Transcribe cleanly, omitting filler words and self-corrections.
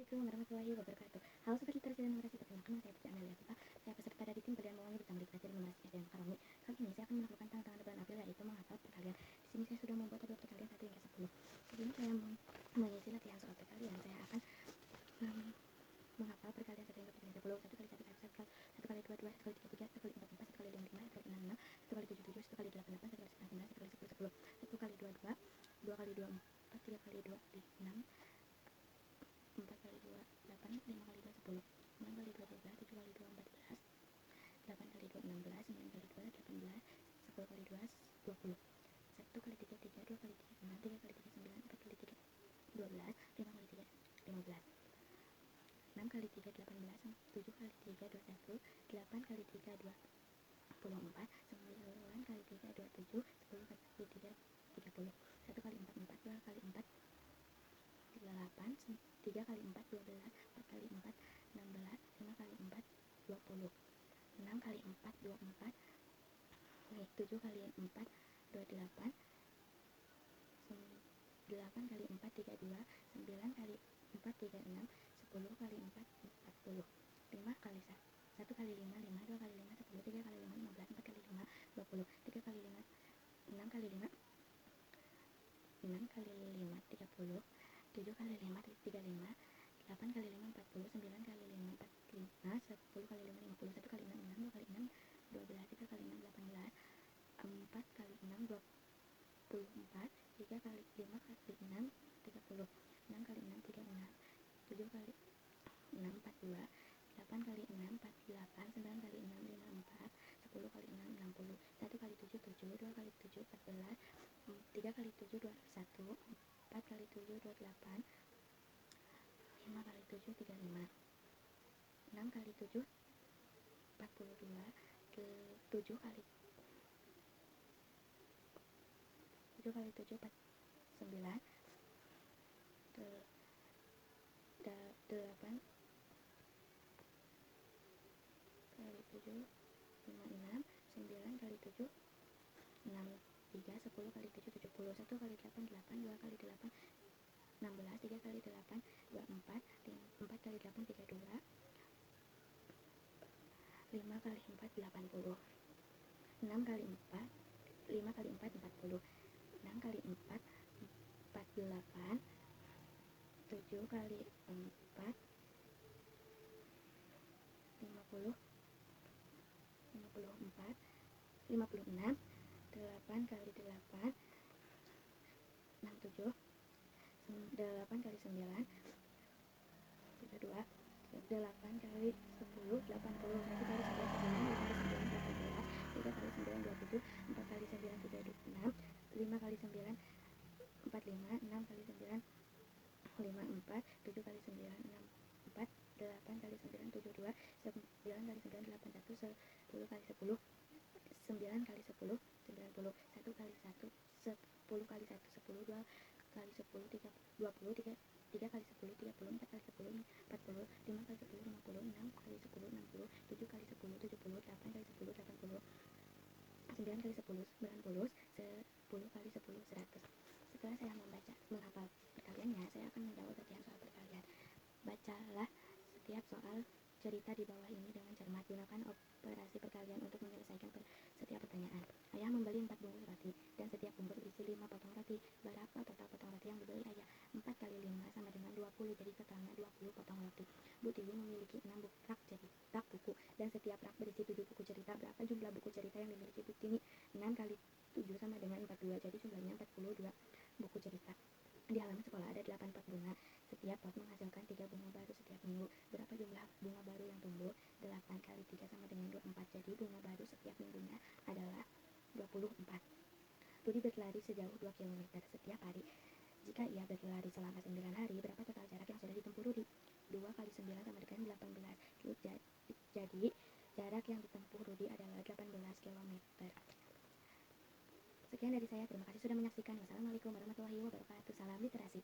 Assalamualaikum warahmatullahi wabarakatuh. Halo Sobat Literasi dan Numerasi, perkenalkan saya Putri Amelia Tifa. Saya peserta dari tim pilihan Mewangi Bintang Literasi dan Numerasi SDN Karomi. Kali ini saya akan menaklukkan tantangan di bulan April, yaitu menghafal perkalian. Di sini saya sudah membuat tabel perkalian 1 hingga 10. Sebelum saya mengisi latihan soal perkalian, saya akan menghafal perkalian 1 hingga perkalian 10. 1 kali 1 kali 1 kali 2 2, 1 kali 3 3, 1 kali 4 4, 1 kali 5 5, 1 kali 6 6, 1 kali 7 7, 1 kali 8 8, 1 kali 9 9, 1 kali 10 10, 1 kali 2 2, 2 kali 2 4, 3 kali 2 6, 4 kali 2 8, 5 kali 2 10, 6 kali 2 12, 7 kali 2 14, 8 kali 2 16, 9 kali 2 18, 10 kali 2 20, 1 kali 3 3, 2 kali 3 6, 3 kali 3 9, 4 kali 3 12, 5 kali 3 15, 6 kali 3 18, 7 kali 3 21, 8 kali 3 24, 9 kali 3 27, 10 kali 3 30, 1 kali 4 4, 2 kali 4 8, 3 kali 4 12, 4 kali 4 16, 5 kali 4 20, 6 kali 4 24, 7 kali 4 28, 8 kali 4 32, 9 kali 4 36, 10 kali 4 40, 5 kali 1 kali 5 5, 2 kali 5 10, 3 kali 5 15, 4 kali 5 20, 3 kali 5 6 kali 5 6 kali 5 30, 7 kali 5 35, 8 kali 5 40, 9 kali 5 45, 10 kali 5 50, 1 kali 6 6, 2 kali 6 12, 3 kali 6 18, 4 kali 6 24, 3 kali 5 kali 6 30, 6 kali 6 36, 7 kali 6 42, 8 kali 6 48, 9 kali 6 54, 10 kali 6 60, 1 kali 7 7, 2 kali 7 14, 3 kali 7 21, 4 kali 7 28, 5 kali 7 35, 6 kali 7 42, 7 kali 7 49, 8 kali 7 56, 9 kali 7 63, 10 kali 7 70, 1 kali 8 8, 2 kali 8 16, 3 kali 8 24, 4 kali 8 32, 5 kali 4 80, 6 kali 4 5 kali 4 40, 6 kali 4 48, 7 kali 4 50 54, 56, 8 kali 8 67, 8 kali 9 32, 8 kali 10 80, 1 kali 11 9, 2 kali 9 18, 3 kali 9 27, 4 kali 9 36, 5 kali 9 45, 6 kali 9 54, 7 kali 9 64, 8 kali 9 72, 9 kali 9 81, 10 kali 10 9 kali 10 90, 1 kali 1 10 kali 1 10, 2 kali 10 20, 3 kali 10 30, 4 kali 10 40, 5 kali 10 50, 6 kali 10 60, 7 kali 10 70, 8 kali 10 80, 9 kali 10 90, 10 kali 10 100. Setelah saya menghafal perkaliannya, saya akan menjawab latihan soal perkalian. Bacalah setiap soal cerita di bawah ini dengan cermat. Gunakan operasi perkalian untuk menyelesaikan setiap pertanyaan. Ayah membeli 4 bungkus roti dan setiap bungkus berisi 5 potong roti. Berapa total potong roti yang dibeli ayah? 4 kali 5 sama dengan 20, jadi totalnya 20 potong roti. Bu Tiwi memiliki 6 rak buku dan setiap rak berisi 7 buku cerita. Berapa jumlah buku cerita yang dimiliki Bu Tini? 6 kali 7 sama dengan 42, jadi jumlahnya 42 buku cerita. Di halaman sekolah ada 8 pot bunga. Setiap pot menghasilkan 3 bunga baru setiap minggu. Berapa jumlah bunga baru yang tumbuh? 8 kali 3 sama dengan 24, jadi bunga baru setiap minggunya adalah 24. Rudi berlari sejauh 2 km setiap hari. Jika ia berlari selama 9 hari, berapa total jarak yang sudah ditempuh Rudi? 2 kali 9 sama dengan 18. Jadi jarak yang ditempuh Rudi adalah 18 km. Sekian dari saya, terima kasih sudah menyaksikan. Wassalamualaikum warahmatullahi wabarakatuh. Salam literasi.